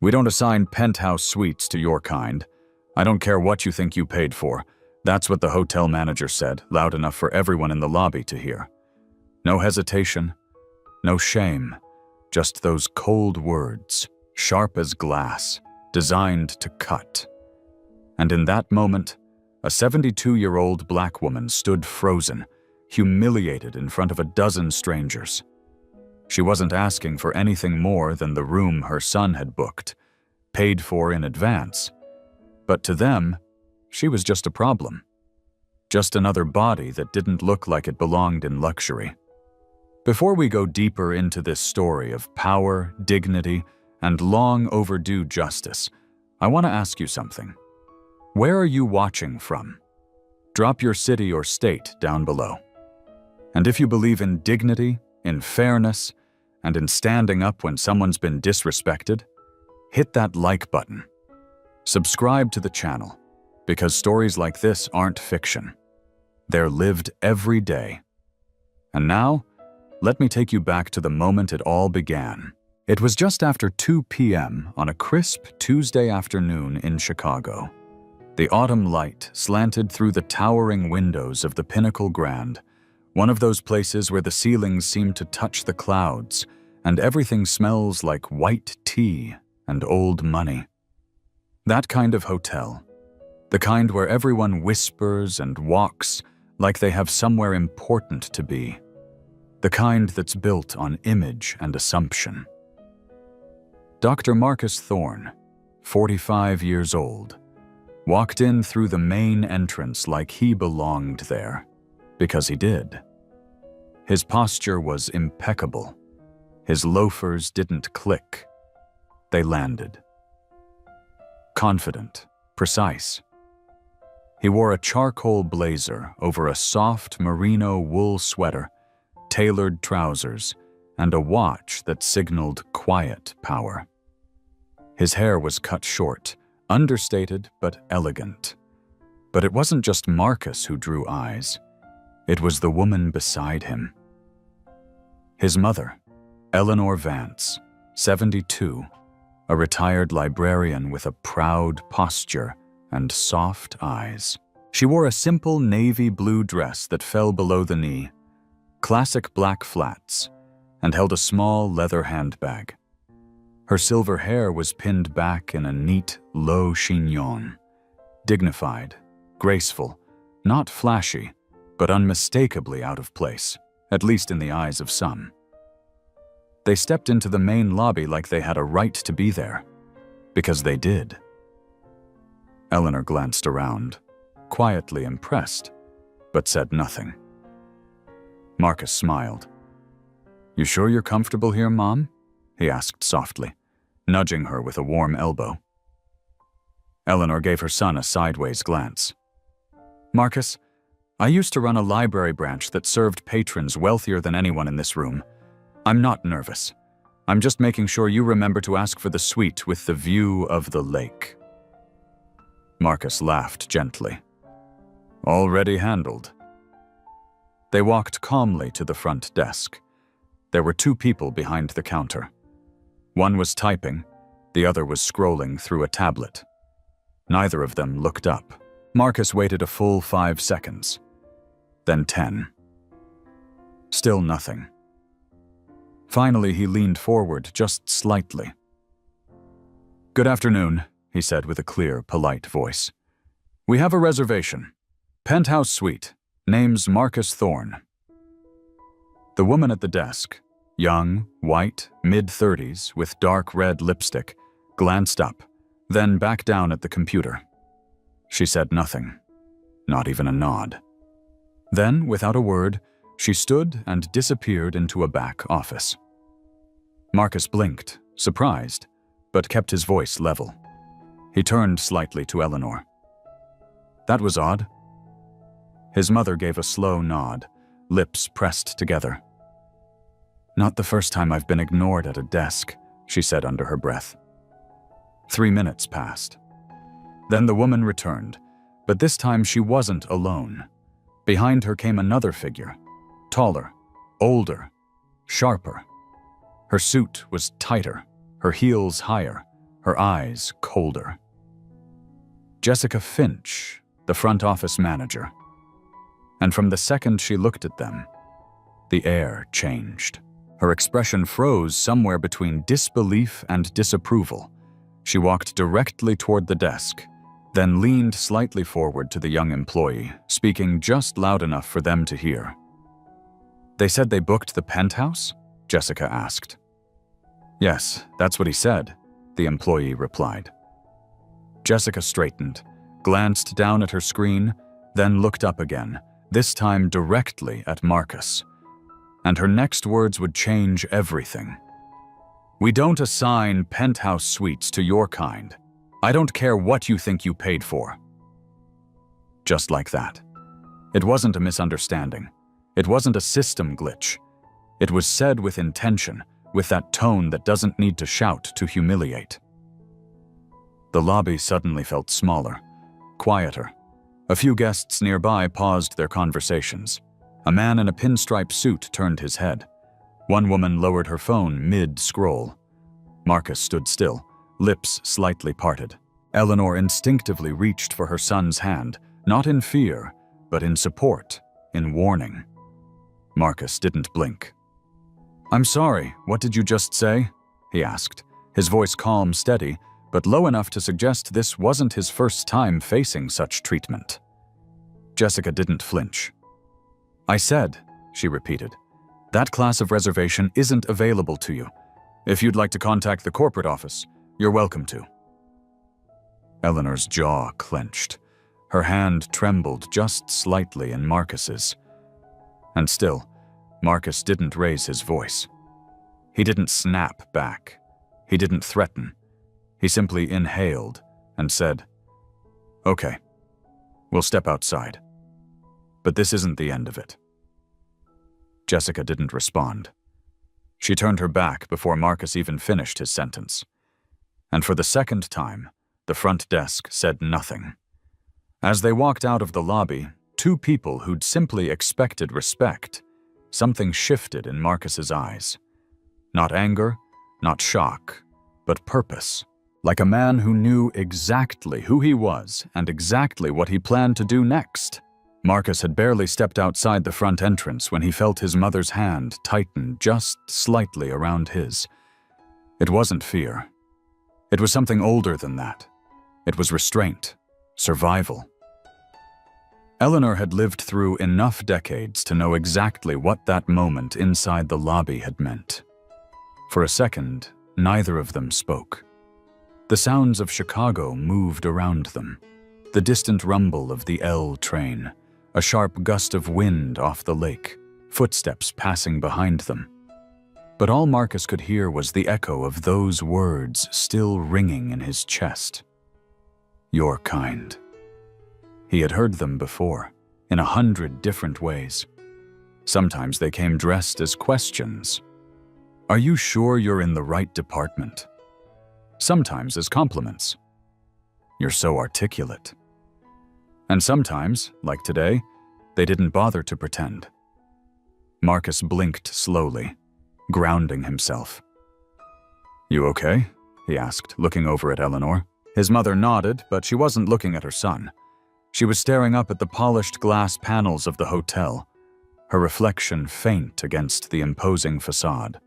We don't assign penthouse suites to your kind. I don't care what you think you paid for. That's what the hotel manager said, loud enough for everyone in the lobby to hear. No hesitation, no shame, just those cold words, sharp as glass, designed to cut. And in that moment, a 72-year-old black woman stood frozen, humiliated in front of a dozen strangers. She wasn't asking for anything more than the room her son had booked, paid for in advance. But to them, she was just a problem. Just another body that didn't look like it belonged in luxury. Before we go deeper into this story of power, dignity, and long overdue justice, I want to ask you something. Where are you watching from? Drop your city or state down below. And if you believe in dignity, in fairness, and in standing up when someone's been disrespected, hit that like button. Subscribe to the channel, because stories like this aren't fiction. They're lived every day. And now, let me take you back to the moment it all began. It was just after 2 p.m. on a crisp Tuesday afternoon in Chicago. The autumn light slanted through the towering windows of the Pinnacle Grand, one of those places where the ceilings seem to touch the clouds and everything smells like white tea and old money. That kind of hotel, the kind where everyone whispers and walks like they have somewhere important to be, the kind that's built on image and assumption. Dr. Marcus Thorne, 45 years old, walked in through the main entrance like he belonged there, because he did. His posture was impeccable. His loafers didn't click. They landed. Confident, precise. He wore a charcoal blazer over a soft merino wool sweater, tailored trousers, and a watch that signaled quiet power. His hair was cut short, understated but elegant. But it wasn't just Marcus who drew eyes. It was the woman beside him. His mother, Eleanor Vance, 72, a retired librarian with a proud posture and soft eyes. She wore a simple navy blue dress that fell below the knee, classic black flats, and held a small leather handbag. Her silver hair was pinned back in a neat, low chignon, dignified, graceful, not flashy, but unmistakably out of place, at least in the eyes of some. They stepped into the main lobby like they had a right to be there, because they did. Eleanor glanced around, quietly impressed, but said nothing. Marcus smiled. "You sure you're comfortable here, Mom?" he asked softly, nudging her with a warm elbow. Eleanor gave her son a sideways glance. "Marcus, I used to run a library branch that served patrons wealthier than anyone in this room. I'm not nervous. I'm just making sure you remember to ask for the suite with the view of the lake." Marcus laughed gently. "Already handled." They walked calmly to the front desk. There were 2 people behind the counter. One was typing, the other was scrolling through a tablet. Neither of them looked up. Marcus waited a full 5 seconds, then 10. Still nothing. Finally, he leaned forward just slightly. "Good afternoon," he said with a clear, polite voice. "We have a reservation. Penthouse suite. Name's Marcus Thorne." The woman at the desk, young, white, mid-30s, with dark red lipstick, glanced up, then back down at the computer. She said nothing, not even a nod. Then, without a word, she stood and disappeared into a back office. Marcus blinked, surprised, but kept his voice level. He turned slightly to Eleanor. "That was odd." His mother gave a slow nod, lips pressed together. "Not the first time I've been ignored at a desk," she said under her breath. 3 minutes passed. Then the woman returned, but this time she wasn't alone. Behind her came another figure, taller, older, sharper. Her suit was tighter, her heels higher, her eyes colder. Jessica Finch, the front office manager. And from the second she looked at them, the air changed. Her expression froze somewhere between disbelief and disapproval. She walked directly toward the desk, then leaned slightly forward to the young employee, speaking just loud enough for them to hear. "They said they booked the penthouse?" Jessica asked. "Yes, that's what he said," the employee replied. Jessica straightened, glanced down at her screen, then looked up again, this time directly at Marcus. And her next words would change everything. "We don't assign penthouse suites to your kind. I don't care what you think you paid for." Just like that. It wasn't a misunderstanding. It wasn't a system glitch. It was said with intention, with that tone that doesn't need to shout to humiliate. The lobby suddenly felt smaller, quieter. A few guests nearby paused their conversations. A man in a pinstripe suit turned his head. One woman lowered her phone mid-scroll. Marcus stood still, lips slightly parted. Eleanor instinctively reached for her son's hand, not in fear, but in support, in warning. Marcus didn't blink. "I'm sorry, what did you just say?" he asked, his voice calm, steady, but low enough to suggest this wasn't his first time facing such treatment. Jessica didn't flinch. "I said," she repeated, "that class of reservation isn't available to you. If you'd like to contact the corporate office, you're welcome to." Eleanor's jaw clenched. Her hand trembled just slightly in Marcus's. And still, Marcus didn't raise his voice. He didn't snap back. He didn't threaten. He simply inhaled and said, "Okay, we'll step outside. But this isn't the end of it." Jessica didn't respond. She turned her back before Marcus even finished his sentence. And for the second time, the front desk said nothing. As they walked out of the lobby, two people who'd simply expected respect, something shifted in Marcus's eyes. Not anger, not shock, but purpose. Like a man who knew exactly who he was and exactly what he planned to do next. Marcus had barely stepped outside the front entrance when he felt his mother's hand tighten just slightly around his. It wasn't fear. It was something older than that. It was restraint, survival. Eleanor had lived through enough decades to know exactly what that moment inside the lobby had meant. For a second, neither of them spoke. The sounds of Chicago moved around them. The distant rumble of the L train, a sharp gust of wind off the lake, footsteps passing behind them. But all Marcus could hear was the echo of those words still ringing in his chest. Your kind. He had heard them before, in 100 different ways. Sometimes they came dressed as questions. Are you sure you're in the right department? Sometimes as compliments. You're so articulate. And sometimes, like today, they didn't bother to pretend. Marcus blinked slowly, grounding himself. You okay? He asked, looking over at Eleanor. His mother nodded, but she wasn't looking at her son. She was staring up at the polished glass panels of the hotel, her reflection faint against the imposing facade.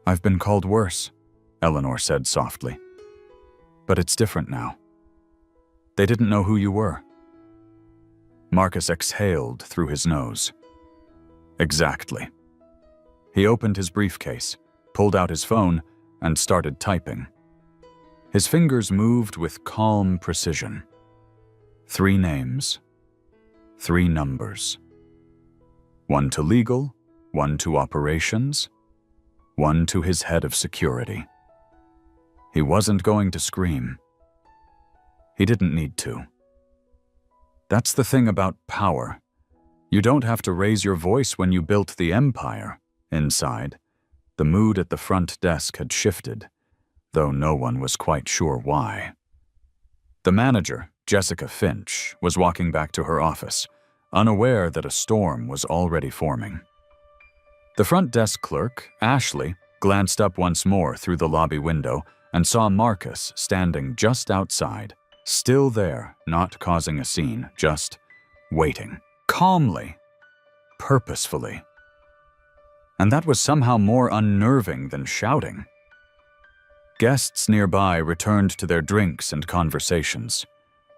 I've been called worse, Eleanor said softly. But it's different now. They didn't know who you were. Marcus exhaled through his nose. Exactly. He opened his briefcase, pulled out his phone, and started typing. His fingers moved with calm precision. 3 names, 3 numbers. 1 to legal, 1 to operations, 1 to his head of security. He wasn't going to scream. He didn't need to. That's the thing about power. You don't have to raise your voice when you built the empire. Inside, the mood at the front desk had shifted, though no one was quite sure why. The manager, Jessica Finch, was walking back to her office, unaware that a storm was already forming. The front desk clerk, Ashley, glanced up once more through the lobby window and saw Marcus standing just outside, still there, not causing a scene, just waiting, calmly, purposefully. And that was somehow more unnerving than shouting. Guests nearby returned to their drinks and conversations,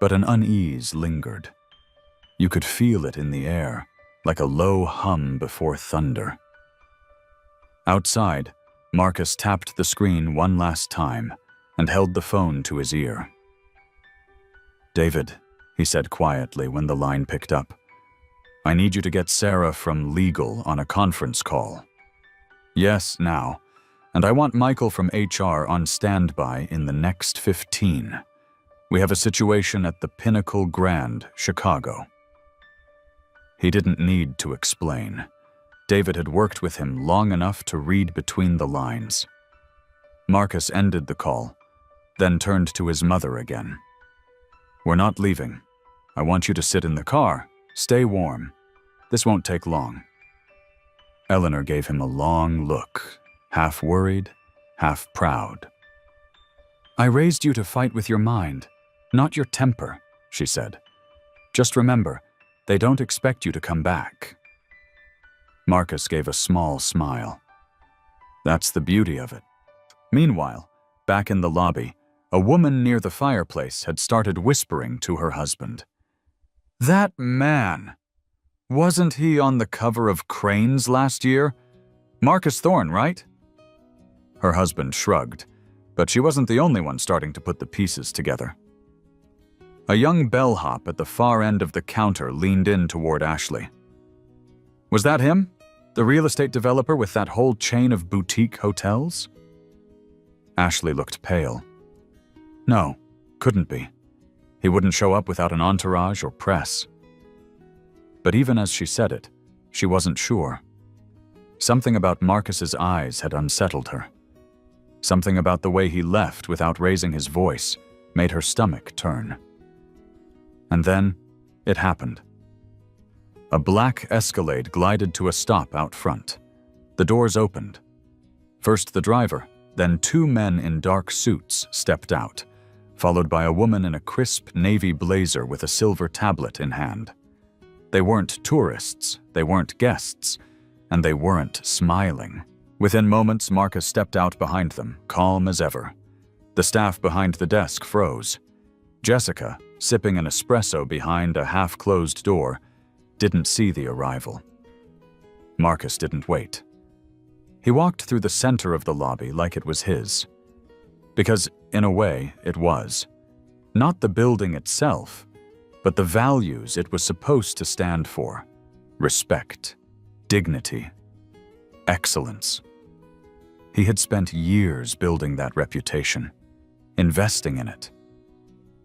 but an unease lingered. You could feel it in the air, like a low hum before thunder. Outside, Marcus tapped the screen one last time and held the phone to his ear. "David," he said quietly when the line picked up, "I need you to get Sarah from legal on a conference call. Yes, now. And I want Michael from HR on standby in the next 15. We have a situation at the Pinnacle Grand, Chicago." He didn't need to explain. David had worked with him long enough to read between the lines. Marcus ended the call, then turned to his mother again. "We're not leaving. I want you to sit in the car. Stay warm. This won't take long." Eleanor gave him a long look, half worried, half proud. "I raised you to fight with your mind, not your temper," she said. "Just remember, they don't expect you to come back." Marcus gave a small smile. That's the beauty of it. Meanwhile, back in the lobby, a woman near the fireplace had started whispering to her husband. "That man! Wasn't he on the cover of Cranes last year? Marcus Thorne, right?" Her husband shrugged, but she wasn't the only one starting to put the pieces together. A young bellhop at the far end of the counter leaned in toward Ashley. "Was that him? The real estate developer with that whole chain of boutique hotels?" Ashley looked pale. "No, couldn't be. He wouldn't show up without an entourage or press." But even as she said it, she wasn't sure. Something about Marcus's eyes had unsettled her. Something about the way he left without raising his voice made her stomach turn. And then, it happened. A black Escalade glided to a stop out front. The doors opened. First the driver, then two men in dark suits stepped out, followed by a woman in a crisp navy blazer with a silver tablet in hand. They weren't tourists, they weren't guests, and they weren't smiling. Within moments, Marcus stepped out behind them, calm as ever. The staff behind the desk froze. Jessica, sipping an espresso behind a half-closed door, didn't see the arrival. Marcus didn't wait. He walked through the center of the lobby like it was his. Because, in a way, it was. Not the building itself, but the values it was supposed to stand for. Respect, dignity, excellence. He had spent years building that reputation, investing in it.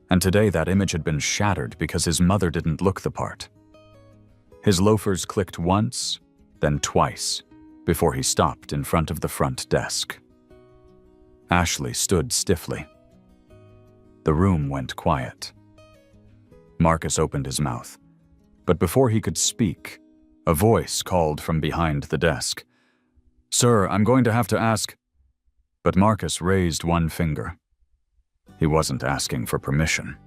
And today that image had been shattered because his mother didn't look the part. His loafers clicked once, then twice, before he stopped in front of the front desk. Ashley stood stiffly. The room went quiet. Marcus opened his mouth, but before he could speak, a voice called from behind the desk. "Sir, I'm going to have to ask..." But Marcus raised one finger. He wasn't asking for permission.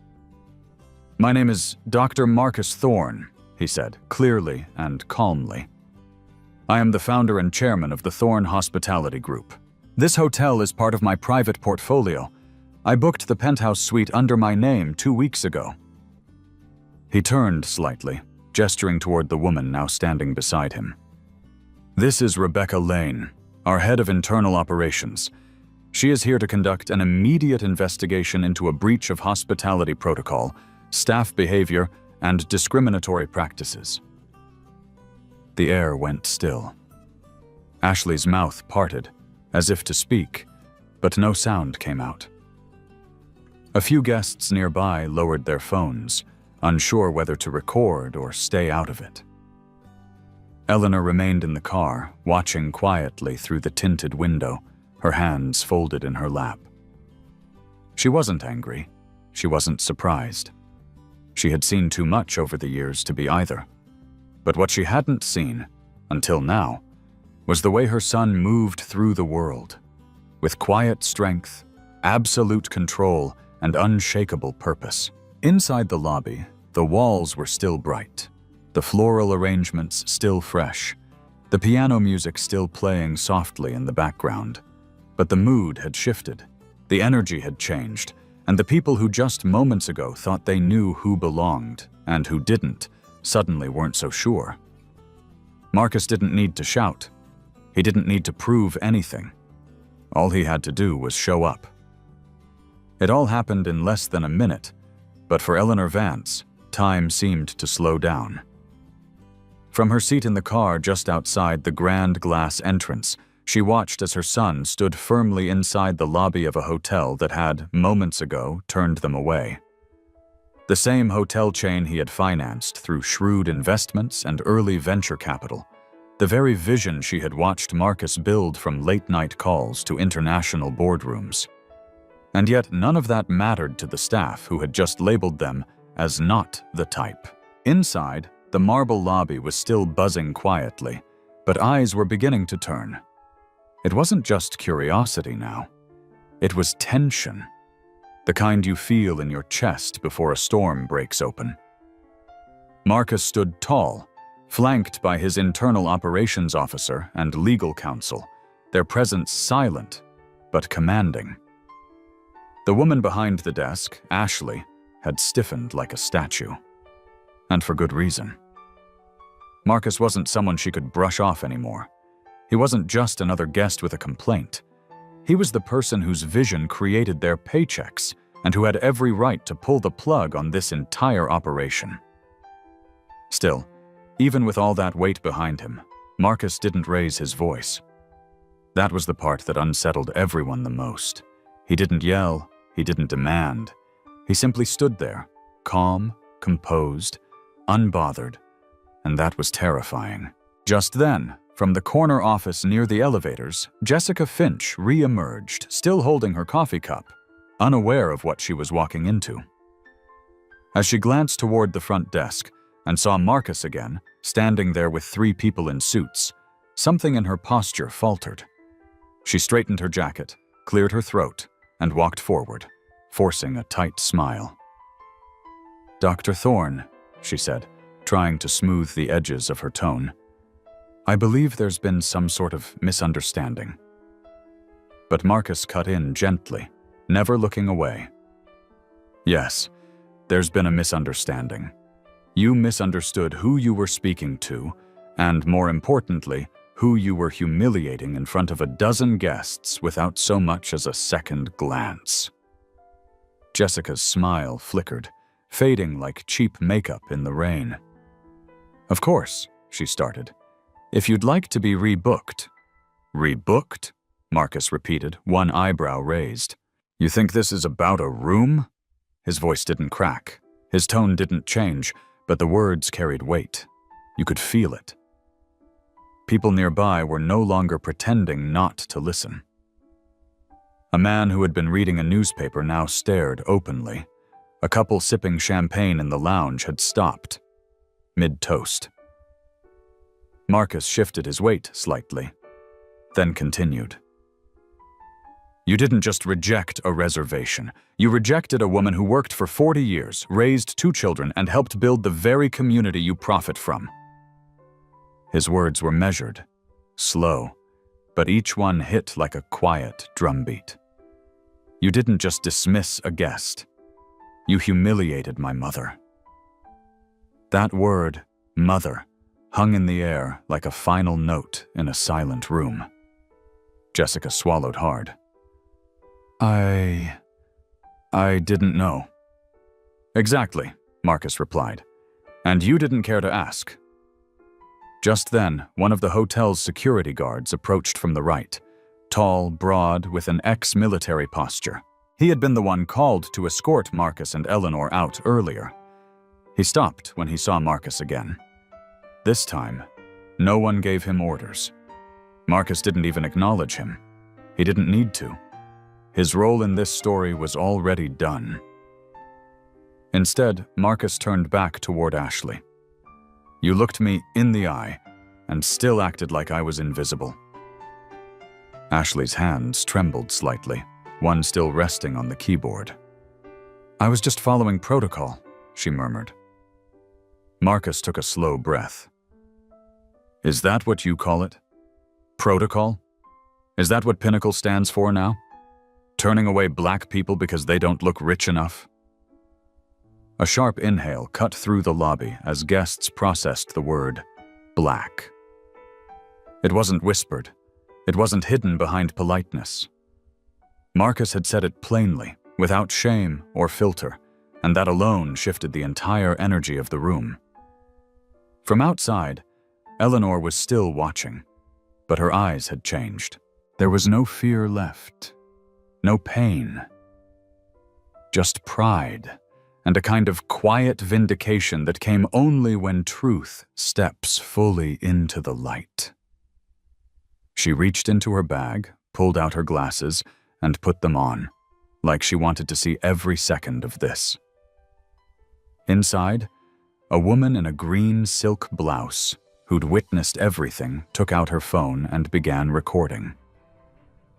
"My name is Dr. Marcus Thorne," he said, clearly and calmly. "I am the founder and chairman of the Thorne Hospitality Group. This hotel is part of my private portfolio. I booked the penthouse suite under my name 2 weeks ago." He turned slightly, gesturing toward the woman now standing beside him. "This is Rebecca Lane, our head of internal operations. She is here to conduct an immediate investigation into a breach of hospitality protocol, staff behavior, and discriminatory practices." The air went still. Ashley's mouth parted, as if to speak, but no sound came out. A few guests nearby lowered their phones, unsure whether to record or stay out of it. Eleanor remained in the car, watching quietly through the tinted window, her hands folded in her lap. She wasn't angry. She wasn't surprised. She had seen too much over the years to be either. But what she hadn't seen, until now, was the way her son moved through the world, with quiet strength, absolute control, and unshakable purpose. Inside the lobby, the walls were still bright, the floral arrangements still fresh, the piano music still playing softly in the background. But the mood had shifted, the energy had changed, and the people who just moments ago thought they knew who belonged and who didn't suddenly weren't so sure. Marcus didn't need to shout. He didn't need to prove anything. All he had to do was show up. It all happened in less than a minute, but for Eleanor Vance, time seemed to slow down. From her seat in the car just outside the grand glass entrance, she watched as her son stood firmly inside the lobby of a hotel that had, moments ago, turned them away. The same hotel chain he had financed through shrewd investments and early venture capital, the very vision she had watched Marcus build from late-night calls to international boardrooms. And yet none of that mattered to the staff who had just labeled them as not the type. Inside, the marble lobby was still buzzing quietly, but eyes were beginning to turn. It wasn't just curiosity now. It was tension, the kind you feel in your chest before a storm breaks open. Marcus stood tall, flanked by his internal operations officer and legal counsel, their presence silent but commanding. The woman behind the desk, Ashley, had stiffened like a statue. And for good reason. Marcus wasn't someone she could brush off anymore. He wasn't just another guest with a complaint. He was the person whose vision created their paychecks and who had every right to pull the plug on this entire operation. Still, even with all that weight behind him, Marcus didn't raise his voice. That was the part that unsettled everyone the most. He didn't yell, he didn't demand. He simply stood there, calm, composed, unbothered, and that was terrifying. Just then, from the corner office near the elevators, Jessica Finch re-emerged, still holding her coffee cup, unaware of what she was walking into. As she glanced toward the front desk and saw Marcus again, standing there with 3 people in suits, something in her posture faltered. She straightened her jacket, cleared her throat, and walked forward, forcing a tight smile. "Dr. Thorne," she said, trying to smooth the edges of her tone, "I believe there's been some sort of misunderstanding." But Marcus cut in gently, never looking away. "Yes, there's been a misunderstanding. You misunderstood who you were speaking to, and more importantly, who you were humiliating in front of a dozen guests without so much as a second glance." Jessica's smile flickered, fading like cheap makeup in the rain. "Of course," she started. "If you'd like to be rebooked." "Rebooked?" Marcus repeated, one eyebrow raised. "You think this is about a room?" His voice didn't crack. His tone didn't change, but the words carried weight. You could feel it. People nearby were no longer pretending not to listen. A man who had been reading a newspaper now stared openly. A couple sipping champagne in the lounge had stopped, mid-toast. Marcus shifted his weight slightly, then continued. "You didn't just reject a reservation. You rejected a woman who worked for 40 years, raised 2 children, and helped build the very community you profit from." His words were measured, slow, but each one hit like a quiet drumbeat. "You didn't just dismiss a guest. You humiliated my mother." That word, mother, hung in the air like a final note in a silent room. Jessica swallowed hard. I didn't know." "Exactly," Marcus replied. "And you didn't care to ask." Just then, one of the hotel's security guards approached from the right, tall, broad, with an ex-military posture. He had been the one called to escort Marcus and Eleanor out earlier. He stopped when he saw Marcus again. This time, no one gave him orders. Marcus didn't even acknowledge him. He didn't need to. His role in this story was already done. Instead, Marcus turned back toward Ashley. "You looked me in the eye and still acted like I was invisible." Ashley's hands trembled slightly. one still resting on the keyboard. "I was just following protocol," she murmured. Marcus took a slow breath. "Is that what you call it? Protocol? Is that what Pinnacle stands for now? Turning away black people because they don't look rich enough?" A sharp inhale cut through the lobby as guests processed the word black. It wasn't whispered. It wasn't hidden behind politeness. Marcus had said it plainly, without shame or filter, and that alone shifted the entire energy of the room. From outside, Eleanor was still watching, but her eyes had changed. There was no fear left, no pain, just pride and a kind of quiet vindication that came only when truth steps fully into the light. She reached into her bag, pulled out her glasses, and put them on, like she wanted to see every second of this. Inside, a woman in a green silk blouse, who'd witnessed everything, took out her phone and began recording.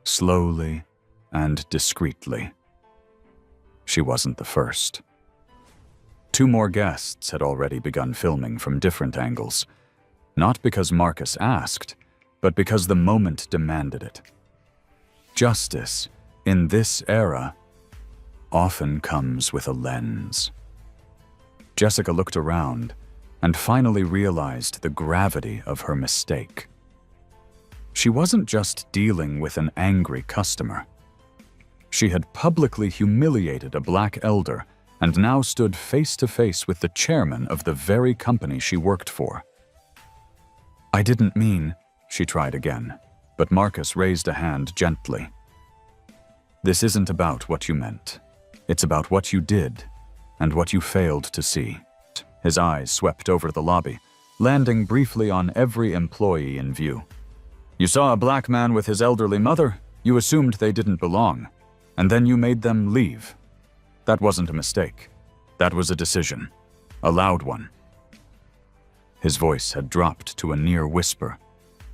Slowly and discreetly. She wasn't the first. 2 more guests had already begun filming from different angles, not because Marcus asked, but because the moment demanded it. Justice, in this era, often comes with a lens. Jessica looked around and finally realized the gravity of her mistake. She wasn't just dealing with an angry customer. She had publicly humiliated a black elder and now stood face to face with the chairman of the very company she worked for. "I didn't mean," she tried again, but Marcus raised a hand gently. "This isn't about what you meant. It's about what you did and what you failed to see." His eyes swept over the lobby, landing briefly on every employee in view. "You saw a black man with his elderly mother, you assumed they didn't belong, and then you made them leave. That wasn't a mistake. That was a decision. A loud one." His voice had dropped to a near whisper,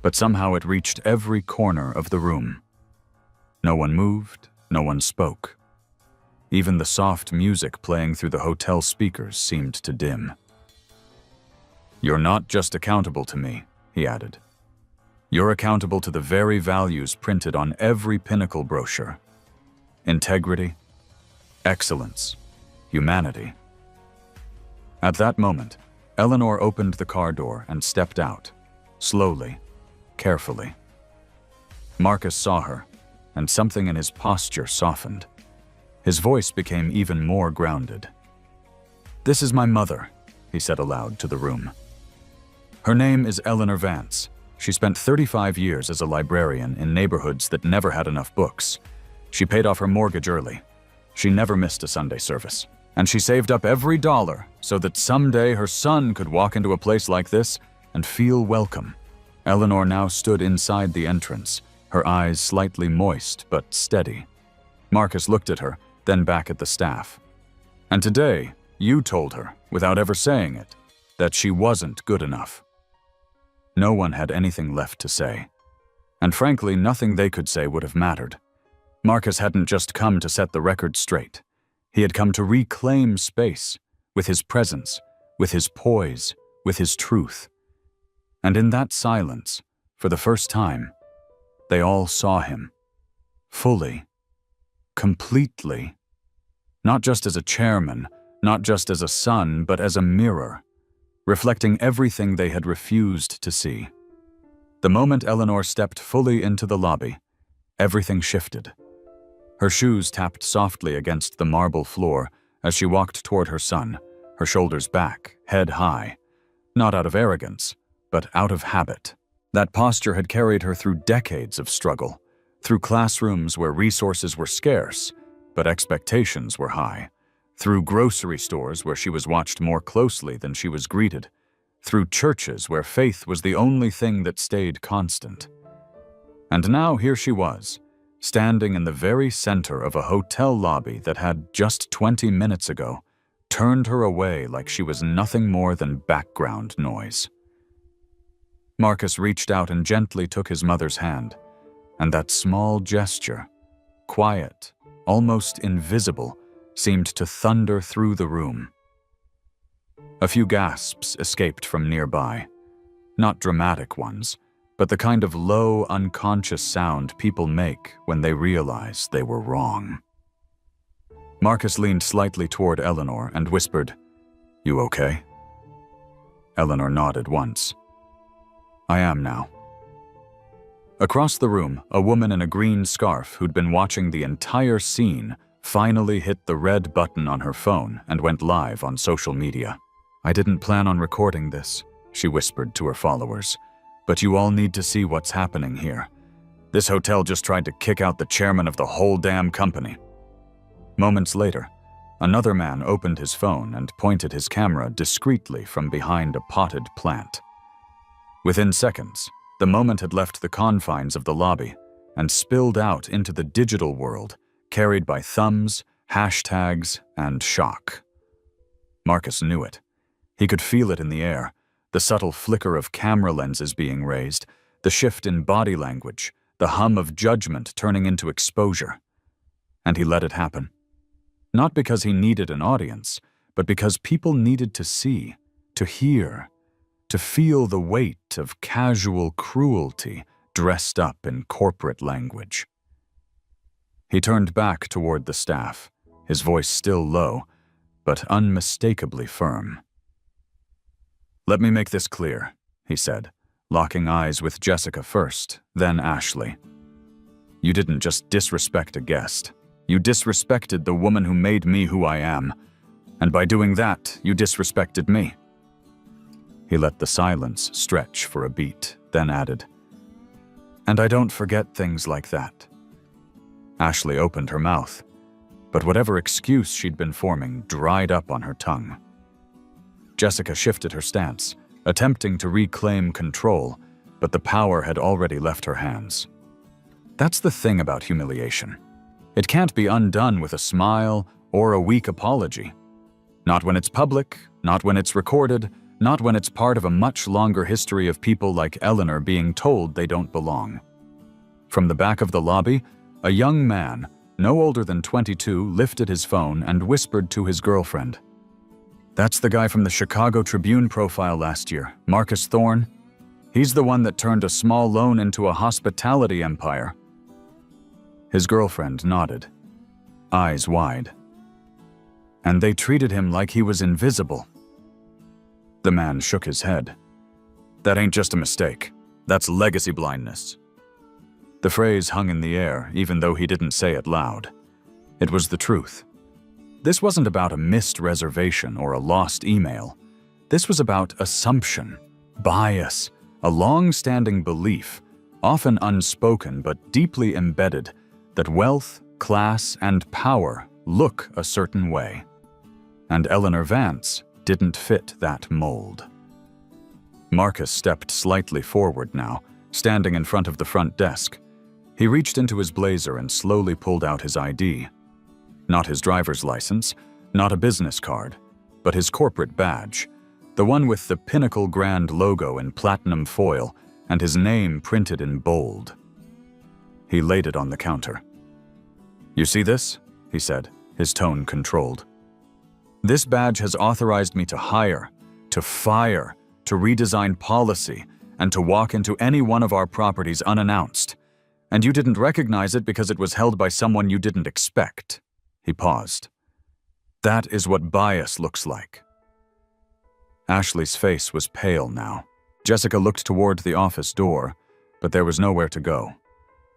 but somehow it reached every corner of the room. No one moved, no one spoke. Even the soft music playing through the hotel speakers seemed to dim. "You're not just accountable to me," he added. "You're accountable to the very values printed on every Pinnacle brochure. Integrity, excellence, humanity." At that moment, Eleanor opened the car door and stepped out, slowly, carefully. Marcus saw her, and something in his posture softened. His voice became even more grounded. "This is my mother," he said aloud to the room. "Her name is Eleanor Vance. She spent 35 years as a librarian in neighborhoods that never had enough books. She paid off her mortgage early. She never missed a Sunday service. And she saved up every dollar so that someday her son could walk into a place like this and feel welcome." Eleanor now stood inside the entrance, her eyes slightly moist but steady. Marcus looked at her, then back at the staff. "And today, you told her, without ever saying it, that she wasn't good enough." No one had anything left to say. And frankly, nothing they could say would have mattered. Marcus hadn't just come to set the record straight. He had come to reclaim space, with his presence, with his poise, with his truth. And in that silence, for the first time, they all saw him. Fully. Completely. Not just as a chairman, not just as a son, but as a mirror, reflecting everything they had refused to see. The moment Eleanor stepped fully into the lobby, everything shifted. Her shoes tapped softly against the marble floor as she walked toward her son, her shoulders back, head high. Not out of arrogance, but out of habit. That posture had carried her through decades of struggle, through classrooms where resources were scarce, but expectations were high, through grocery stores where she was watched more closely than she was greeted, through churches where faith was the only thing that stayed constant. And now here she was, standing in the very center of a hotel lobby that had, just 20 minutes ago, turned her away like she was nothing more than background noise. Marcus reached out and gently took his mother's hand, and that small gesture, quiet almost invisible, seemed to thunder through the room. A few gasps escaped from nearby. Not dramatic ones, but the kind of low, unconscious sound people make when they realize they were wrong. Marcus leaned slightly toward Eleanor and whispered, "You okay?" Eleanor nodded once. "I am now." Across the room, a woman in a green scarf who'd been watching the entire scene finally hit the red button on her phone and went live on social media. "I didn't plan on recording this," she whispered to her followers, "but you all need to see what's happening here. This hotel just tried to kick out the chairman of the whole damn company." Moments later, another man opened his phone and pointed his camera discreetly from behind a potted plant. Within seconds, the moment had left the confines of the lobby and spilled out into the digital world, carried by thumbs, hashtags, and shock. Marcus knew it. He could feel it in the air, the subtle flicker of camera lenses being raised, the shift in body language, the hum of judgment turning into exposure. And he let it happen. Not because he needed an audience, but because people needed to see, to hear, to feel the weight of casual cruelty dressed up in corporate language. He turned back toward the staff, his voice still low, but unmistakably firm. "Let me make this clear," he said, locking eyes with Jessica first, then Ashley. "You didn't just disrespect a guest. You disrespected the woman who made me who I am, and by doing that, you disrespected me." He let the silence stretch for a beat, then added, "And I don't forget things like that." Ashley opened her mouth, but whatever excuse she'd been forming dried up on her tongue. Jessica shifted her stance, attempting to reclaim control, but the power had already left her hands. That's the thing about humiliation. It can't be undone with a smile or a weak apology. Not when it's public, not when it's recorded, not when it's part of a much longer history of people like Eleanor being told they don't belong. From the back of the lobby, a young man, no older than 22, lifted his phone and whispered to his girlfriend. "That's the guy from the Chicago Tribune profile last year, Marcus Thorne. He's the one that turned a small loan into a hospitality empire." His girlfriend nodded, eyes wide. "And they treated him like he was invisible." The man shook his head. "That ain't just a mistake. That's legacy blindness." The phrase hung in the air, even though he didn't say it loud. It was the truth. This wasn't about a missed reservation or a lost email. This was about assumption, bias, a long-standing belief, often unspoken but deeply embedded, that wealth, class, and power look a certain way. And Eleanor Vance didn't fit that mold. Marcus stepped slightly forward now, standing in front of the front desk. He reached into his blazer and slowly pulled out his ID. Not his driver's license, not a business card, but his corporate badge, the one with the Pinnacle Grand logo in platinum foil and his name printed in bold. He laid it on the counter. "You see this?" he said, his tone controlled. "This badge has authorized me to hire, to fire, to redesign policy, and to walk into any one of our properties unannounced. And you didn't recognize it because it was held by someone you didn't expect." He paused. "That is what bias looks like." Ashley's face was pale now. Jessica looked toward the office door, but there was nowhere to go.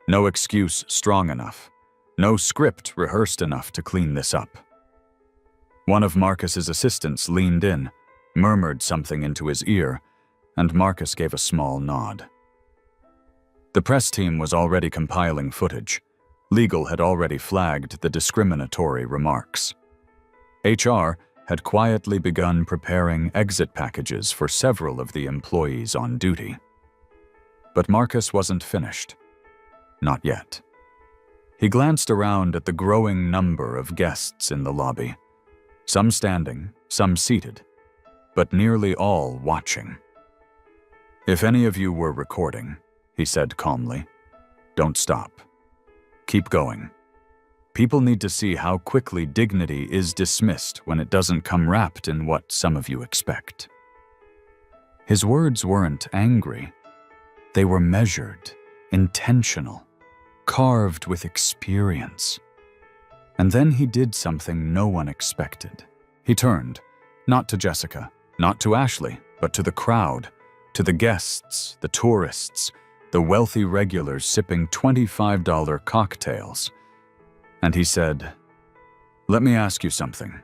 No excuse strong enough. No script rehearsed enough to clean this up. One of Marcus's assistants leaned in, murmured something into his ear, and Marcus gave a small nod. The press team was already compiling footage. Legal had already flagged the discriminatory remarks. HR had quietly begun preparing exit packages for several of the employees on duty. But Marcus wasn't finished. Not yet. He glanced around at the growing number of guests in the lobby, some standing, some seated, but nearly all watching. "If any of you were recording," he said calmly, "don't stop. Keep going." People need to see how quickly dignity is dismissed when it doesn't come wrapped in what some of you expect." His words weren't angry. They were measured, intentional, carved with experience. And then he did something no one expected. He turned, not to Jessica, not to Ashley, but to the crowd, to the guests, the tourists, the wealthy regulars sipping $25 cocktails. And he said, "Let me ask you something.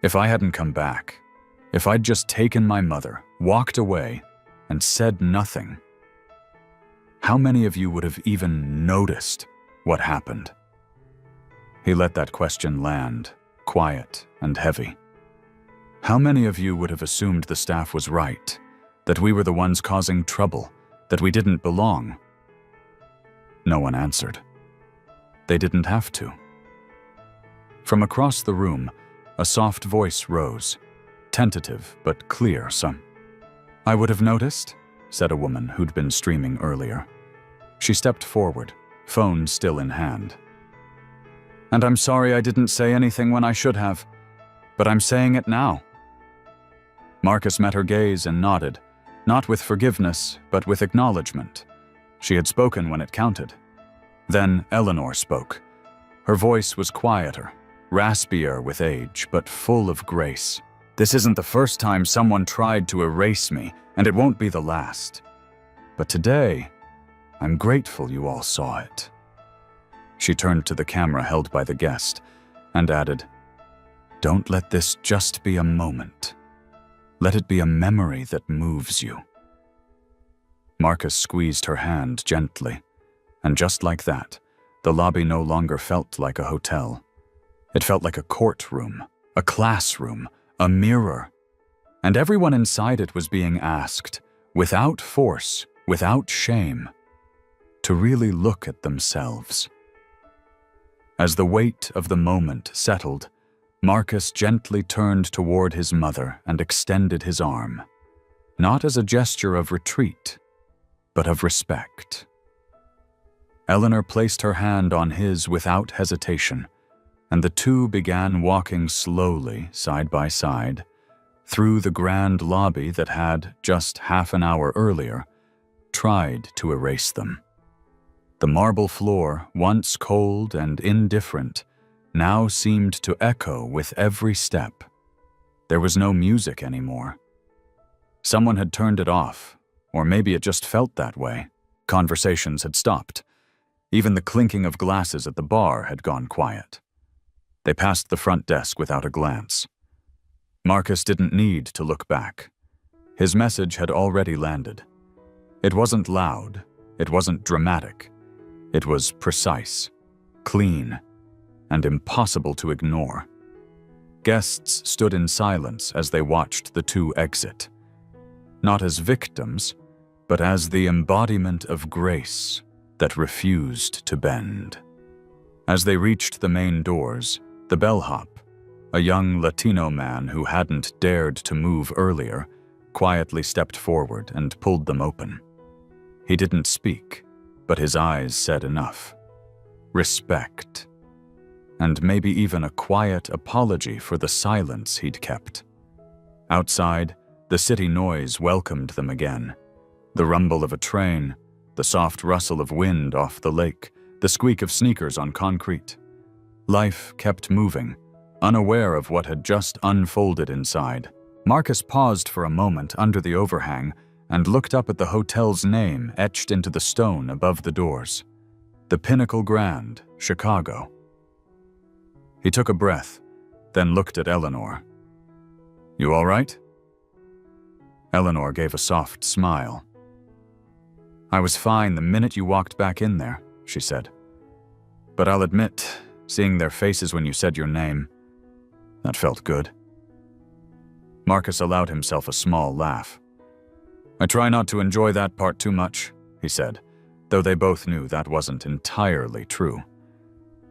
If I hadn't come back, if I'd just taken my mother, walked away, and said nothing, how many of you would have even noticed what happened?" He let that question land, quiet and heavy. How many of you would have assumed the staff was right, that we were the ones causing trouble, that we didn't belong? No one answered. They didn't have to. From across the room, a soft voice rose, tentative but clear. "I would have noticed," said a woman who'd been streaming earlier. She stepped forward, phone still in hand. "And I'm sorry I didn't say anything when I should have, but I'm saying it now." Marcus met her gaze and nodded, not with forgiveness, but with acknowledgement. She had spoken when it counted. Then Eleanor spoke. Her voice was quieter, raspier with age, but full of grace. "This isn't the first time someone tried to erase me, and it won't be the last. But today, I'm grateful you all saw it." She turned to the camera held by the guest and added, "Don't let this just be a moment. Let it be a memory that moves you." Marcus squeezed her hand gently, and just like that, the lobby no longer felt like a hotel. It felt like a courtroom, a classroom, a mirror. And everyone inside it was being asked, without force, without shame, to really look at themselves. As the weight of the moment settled, Marcus gently turned toward his mother and extended his arm, not as a gesture of retreat, but of respect. Eleanor placed her hand on his without hesitation, and the two began walking slowly, side by side, through the grand lobby that had, just half an hour earlier, tried to erase them. The marble floor, once cold and indifferent, now seemed to echo with every step. There was no music anymore. Someone had turned it off, or maybe it just felt that way. Conversations had stopped. Even the clinking of glasses at the bar had gone quiet. They passed the front desk without a glance. Marcus didn't need to look back. His message had already landed. It wasn't loud, it wasn't dramatic. It was precise, clean, and impossible to ignore. Guests stood in silence as they watched the two exit, not as victims, but as the embodiment of grace that refused to bend. As they reached the main doors, the bellhop, a young Latino man who hadn't dared to move earlier, quietly stepped forward and pulled them open. He didn't speak, but his eyes said enough. Respect. And maybe even a quiet apology for the silence he'd kept. Outside, the city noise welcomed them again. The rumble of a train, the soft rustle of wind off the lake, the squeak of sneakers on concrete. Life kept moving, unaware of what had just unfolded inside. Marcus paused for a moment under the overhang and looked up at the hotel's name etched into the stone above the doors. The Pinnacle Grand, Chicago. He took a breath, then looked at Eleanor. "You all right?" Eleanor gave a soft smile. "I was fine the minute you walked back in there," she said. "But I'll admit, seeing their faces when you said your name, that felt good." Marcus allowed himself a small laugh. "I try not to enjoy that part too much," he said, though they both knew that wasn't entirely true.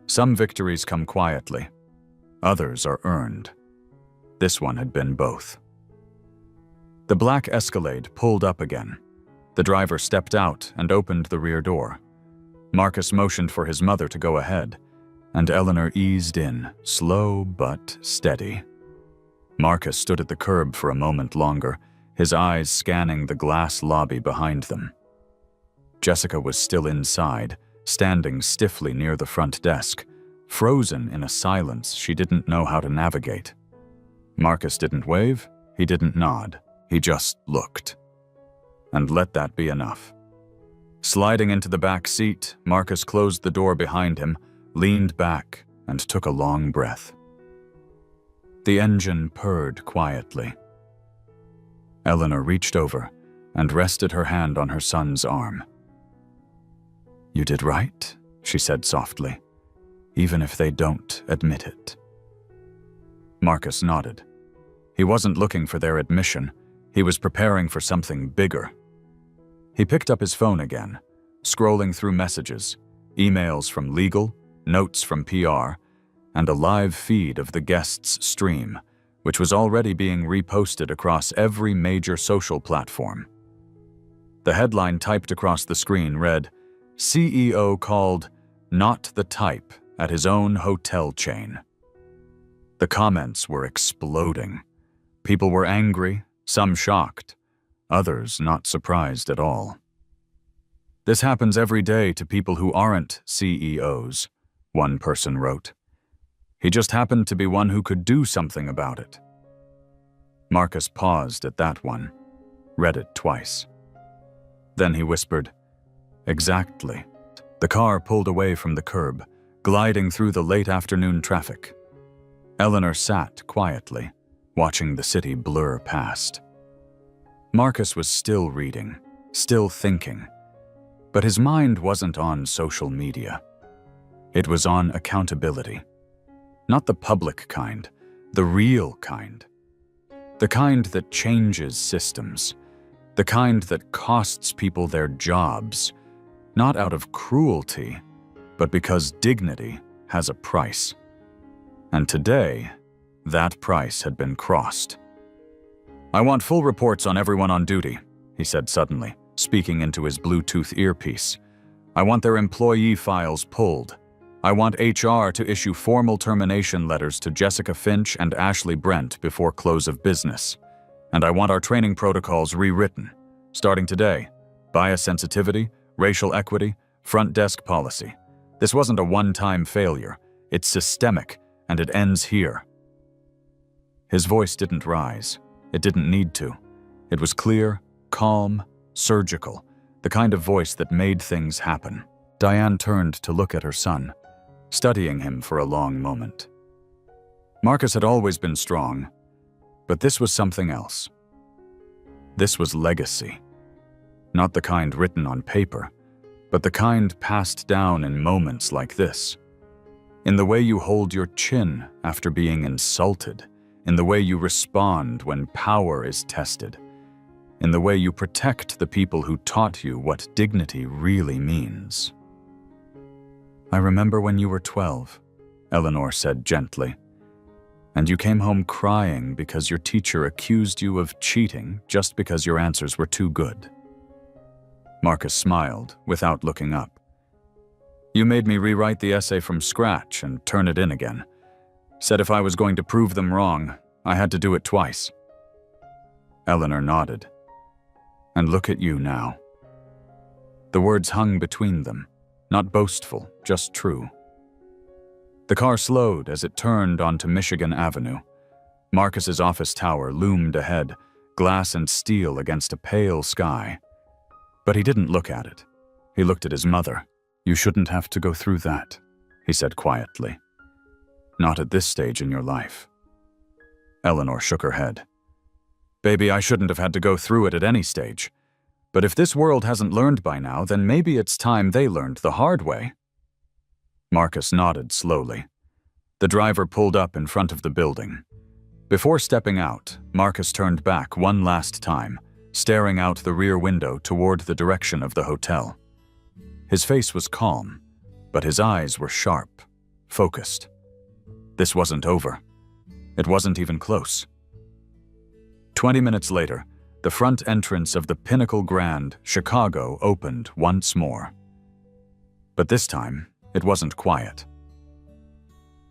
Some victories come quietly. Others are earned. This one had been both. The black Escalade pulled up again. The driver stepped out and opened the rear door. Marcus motioned for his mother to go ahead, and Eleanor eased in, slow but steady. Marcus stood at the curb for a moment longer, his eyes scanning the glass lobby behind them. Jessica was still inside, standing stiffly near the front desk, frozen in a silence she didn't know how to navigate. Marcus didn't wave, he didn't nod, he just looked. And let that be enough. Sliding into the back seat, Marcus closed the door behind him, leaned back, and took a long breath. The engine purred quietly. Eleanor reached over and rested her hand on her son's arm. "You did right," she said softly, "even if they don't admit it." Marcus nodded. He wasn't looking for their admission, he was preparing for something bigger. He picked up his phone again, scrolling through messages, emails from legal, notes from PR, and a live feed of the guests' stream, which was already being reposted across every major social platform. The headline typed across the screen read, "CEO called not the type at his own hotel chain." The comments were exploding. People were angry, some shocked, others not surprised at all. "This happens every day to people who aren't CEOs," one person wrote. "He just happened to be one who could do something about it." Marcus paused at that one, read it twice. Then he whispered, "Exactly." The car pulled away from the curb, gliding through the late afternoon traffic. Eleanor sat quietly, watching the city blur past. Marcus was still reading, still thinking, but his mind wasn't on social media. It was on accountability. Not the public kind, the real kind. The kind that changes systems. The kind that costs people their jobs, not out of cruelty, but because dignity has a price. And today, that price had been crossed. "I want full reports on everyone on duty," he said suddenly, speaking into his Bluetooth earpiece. "I want their employee files pulled. I want HR to issue formal termination letters to Jessica Finch and Ashley Brent before close of business. And I want our training protocols rewritten. Starting today, bias sensitivity, racial equity, front desk policy. This wasn't a one-time failure. It's systemic, and it ends here." His voice didn't rise. It didn't need to. It was clear, calm, surgical, the kind of voice that made things happen. Diane turned to look at her son, studying him for a long moment. Marcus had always been strong, but this was something else. This was legacy. Not the kind written on paper, but the kind passed down in moments like this. In the way you hold your chin after being insulted, in the way you respond when power is tested, in the way you protect the people who taught you what dignity really means. "I remember when you were 12, Eleanor said gently, "and you came home crying because your teacher accused you of cheating just because your answers were too good." Marcus smiled without looking up. "You made me rewrite the essay from scratch and turn it in again. Said if I was going to prove them wrong, I had to do it twice." Eleanor nodded. "And look at you now." The words hung between them, not boastful, just true. The car slowed as it turned onto Michigan Avenue. Marcus's office tower loomed ahead, glass and steel against a pale sky. But he didn't look at it. He looked at his mother. "You shouldn't have to go through that," he said quietly. "Not at this stage in your life." Eleanor shook her head. "Baby, I shouldn't have had to go through it at any stage. But if this world hasn't learned by now, then maybe it's time they learned the hard way." Marcus nodded slowly. The driver pulled up in front of the building. Before stepping out, Marcus turned back one last time, staring out the rear window toward the direction of the hotel. His face was calm, but his eyes were sharp, focused. This wasn't over. It wasn't even close. 20 minutes later, the front entrance of the Pinnacle Grand, Chicago, opened once more. But this time, it wasn't quiet.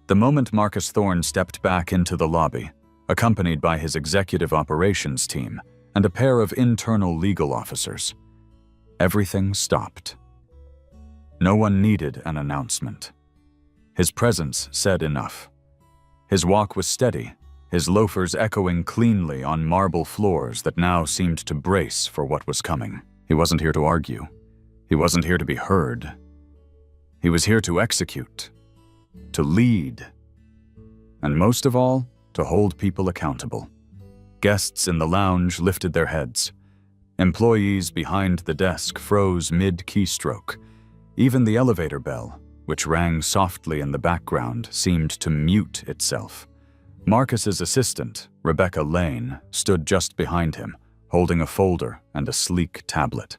The moment Marcus Thorne stepped back into the lobby, accompanied by his executive operations team and a pair of internal legal officers, everything stopped. No one needed an announcement. His presence said enough. His walk was steady, his loafers echoing cleanly on marble floors that now seemed to brace for what was coming. He wasn't here to argue. He wasn't here to be heard. He was here to execute, to lead, and most of all, to hold people accountable. Guests in the lounge lifted their heads. Employees behind the desk froze mid-keystroke. Even the elevator bell, which rang softly in the background, seemed to mute itself. Marcus's assistant, Rebecca Lane, stood just behind him, holding a folder and a sleek tablet.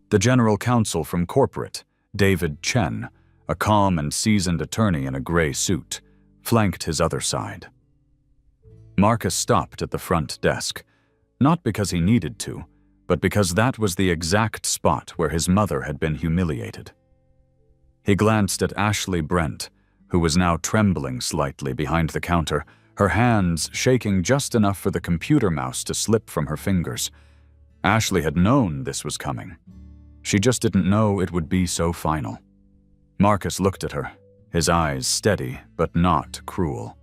The general counsel from corporate, David Chen, a calm and seasoned attorney in a gray suit, flanked his other side. Marcus stopped at the front desk, not because he needed to, but because that was the exact spot where his mother had been humiliated. He glanced at Ashley Brent, who was now trembling slightly behind the counter, her hands shaking just enough for the computer mouse to slip from her fingers. Ashley had known this was coming. She just didn't know it would be so final. Marcus looked at her, his eyes steady but not cruel.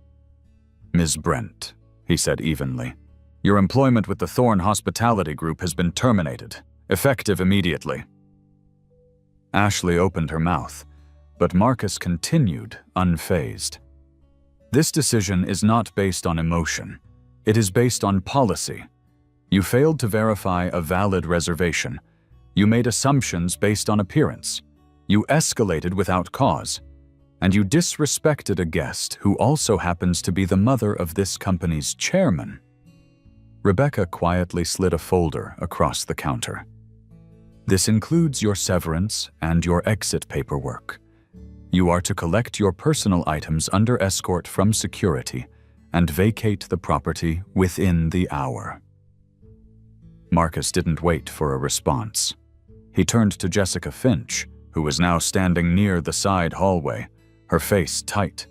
"Ms. Brent," he said evenly, "your employment with the Thorne Hospitality Group has been terminated, effective immediately." Ashley opened her mouth, but Marcus continued, unfazed. "This decision is not based on emotion. It is based on policy. You failed to verify a valid reservation. You made assumptions based on appearance. You escalated without cause. And you disrespected a guest who also happens to be the mother of this company's chairman." Rebecca quietly slid a folder across the counter. "This includes your severance and your exit paperwork. You are to collect your personal items under escort from security and vacate the property within the hour." Marcus didn't wait for a response. He turned to Jessica Finch, who was now standing near the side hallway, her face tight,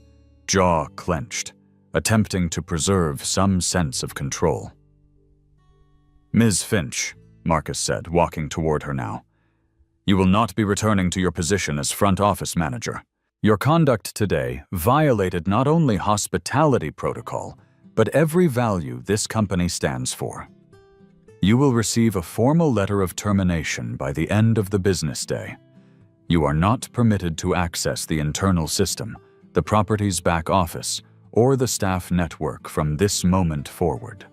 jaw clenched, attempting to preserve some sense of control. "Ms. Finch," Marcus said, walking toward her now, "you will not be returning to your position as front office manager. Your conduct today violated not only hospitality protocol, but every value this company stands for. You will receive a formal letter of termination by the end of the business day. You are not permitted to access the internal system, the property's back office, or the staff network from this moment forward."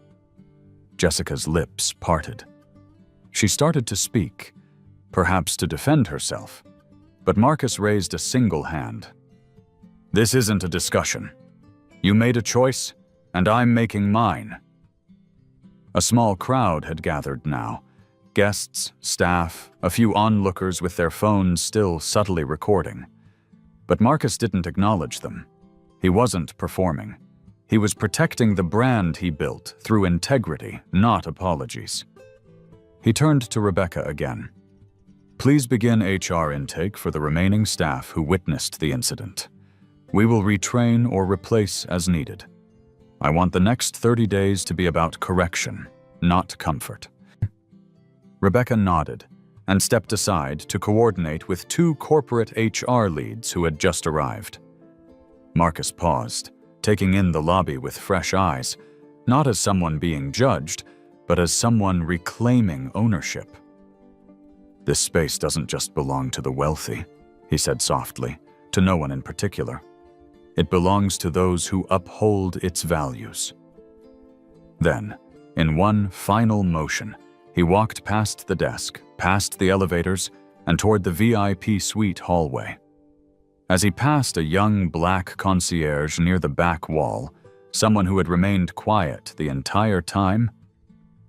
Jessica's lips parted. She started to speak, perhaps to defend herself, but Marcus raised a single hand. "This isn't a discussion. You made a choice, and I'm making mine." A small crowd had gathered now. Guests, staff, a few onlookers with their phones still subtly recording. But Marcus didn't acknowledge them. He wasn't performing. He was protecting the brand he built through integrity, not apologies. He turned to Rebecca again. "Please begin HR intake for the remaining staff who witnessed the incident. We will retrain or replace as needed. I want the next 30 days to be about correction, not comfort." Rebecca nodded and stepped aside to coordinate with two corporate HR leads who had just arrived. Marcus paused, taking in the lobby with fresh eyes, not as someone being judged, but as someone reclaiming ownership. "This space doesn't just belong to the wealthy," he said softly, to no one in particular. "It belongs to those who uphold its values." Then, in one final motion, he walked past the desk, past the elevators, and toward the VIP suite hallway. As he passed a young black concierge near the back wall, someone who had remained quiet the entire time,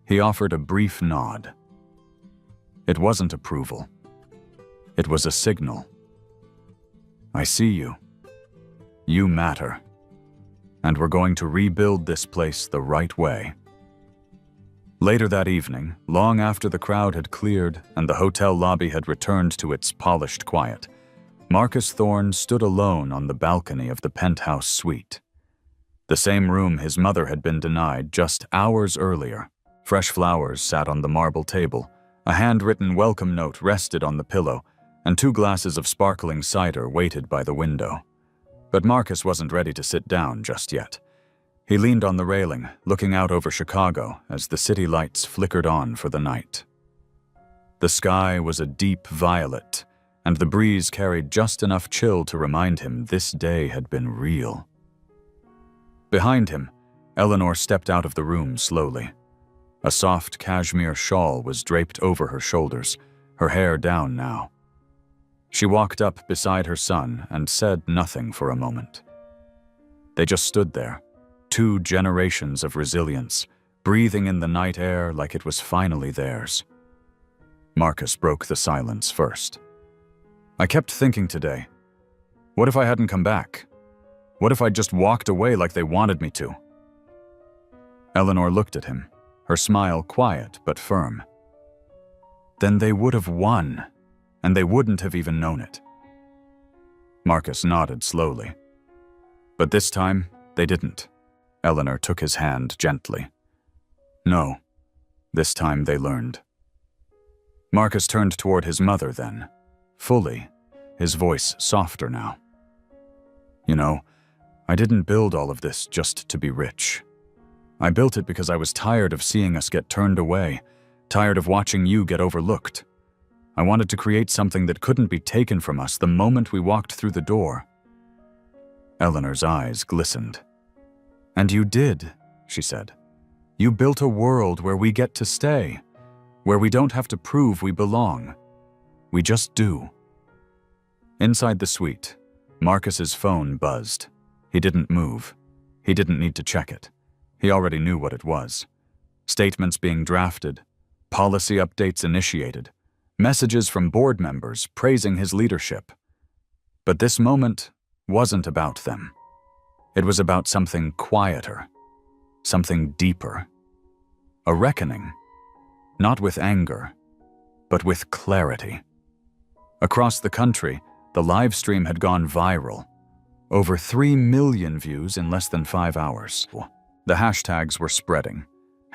he offered a brief nod. It wasn't approval. It was a signal. "I see you. You matter. And we're going to rebuild this place the right way." Later that evening, long after the crowd had cleared and the hotel lobby had returned to its polished quiet, Marcus Thorne stood alone on the balcony of the penthouse suite. The same room his mother had been denied just hours earlier. Fresh flowers sat on the marble table, a handwritten welcome note rested on the pillow, and 2 glasses of sparkling cider waited by the window. But Marcus wasn't ready to sit down just yet. He leaned on the railing, looking out over Chicago as the city lights flickered on for the night. The sky was a deep violet, and the breeze carried just enough chill to remind him this day had been real. Behind him, Eleanor stepped out of the room slowly. A soft cashmere shawl was draped over her shoulders, her hair down now. She walked up beside her son and said nothing for a moment. They just stood there, 2 generations of resilience, breathing in the night air like it was finally theirs. Marcus broke the silence first. "I kept thinking today, what if I hadn't come back? What if I just walked away like they wanted me to?" Eleanor looked at him, her smile quiet but firm. "Then they would have won, and they wouldn't have even known it." Marcus nodded slowly. "But this time, they didn't." Eleanor took his hand gently. "No, this time they learned." Marcus turned toward his mother then, fully, his voice softer now. "You know, I didn't build all of this just to be rich. I built it because I was tired of seeing us get turned away, tired of watching you get overlooked. I wanted to create something that couldn't be taken from us the moment we walked through the door." Eleanor's eyes glistened. "And you did," she said. "You built a world where we get to stay, where we don't have to prove we belong. We just do." Inside the suite, Marcus's phone buzzed. He didn't move. He didn't need to check it. He already knew what it was. Statements being drafted, policy updates initiated, messages from board members praising his leadership. But this moment wasn't about them. It was about something quieter, something deeper. A reckoning, not with anger, but with clarity. Across the country, the live stream had gone viral. Over 3 million views in less than 5 hours. The hashtags were spreading.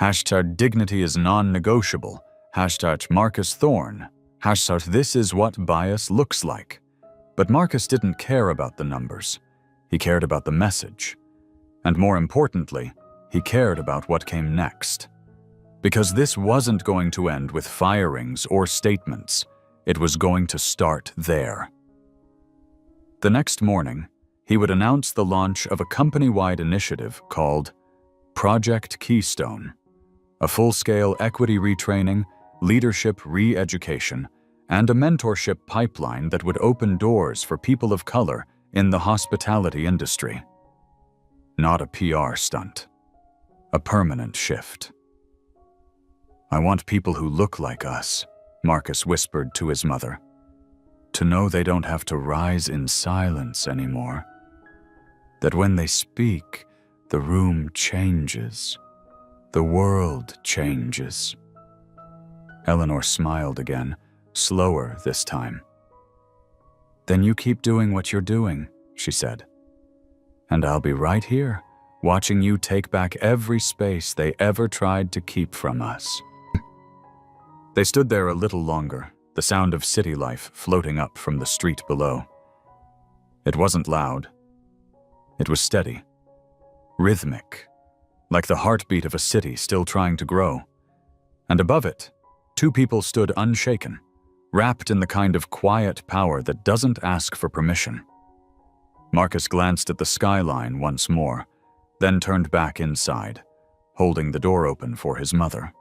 Hashtag dignity is non-negotiable. Hashtag Marcus Thorne. Hashtag this is what bias looks like. But Marcus didn't care about the numbers. He cared about the message. And more importantly, he cared about what came next. Because this wasn't going to end with firings or statements. It was going to start there. The next morning, he would announce the launch of a company-wide initiative called Project Keystone, a full-scale equity retraining, leadership re-education, and a mentorship pipeline that would open doors for people of color in the hospitality industry. Not a PR stunt, a permanent shift. "I want people who look like us," Marcus whispered to his mother, "to know they don't have to rise in silence anymore. That when they speak, the room changes. The world changes." Eleanor smiled again, slower this time. "Then you keep doing what you're doing," she said. "And I'll be right here, watching you take back every space they ever tried to keep from us." They stood there a little longer, the sound of city life floating up from the street below. It wasn't loud. It was steady, rhythmic, like the heartbeat of a city still trying to grow. And above it, 2 people stood unshaken, wrapped in the kind of quiet power that doesn't ask for permission. Marcus glanced at the skyline once more, then turned back inside, holding the door open for his mother.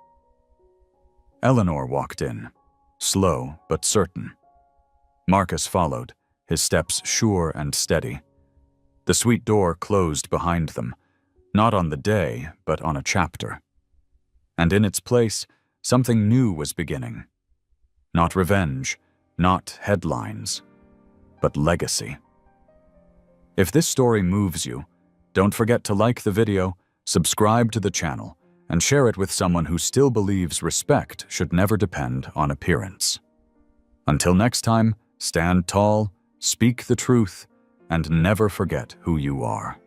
Eleanor walked in, slow but certain. Marcus followed, his steps sure and steady. The suite door closed behind them, not on the day, but on a chapter. And in its place, something new was beginning. Not revenge, not headlines, but legacy. If this story moves you, don't forget to like the video, subscribe to the channel, and share it with someone who still believes respect should never depend on appearance. Until next time, stand tall, Speak the truth and never forget who you are.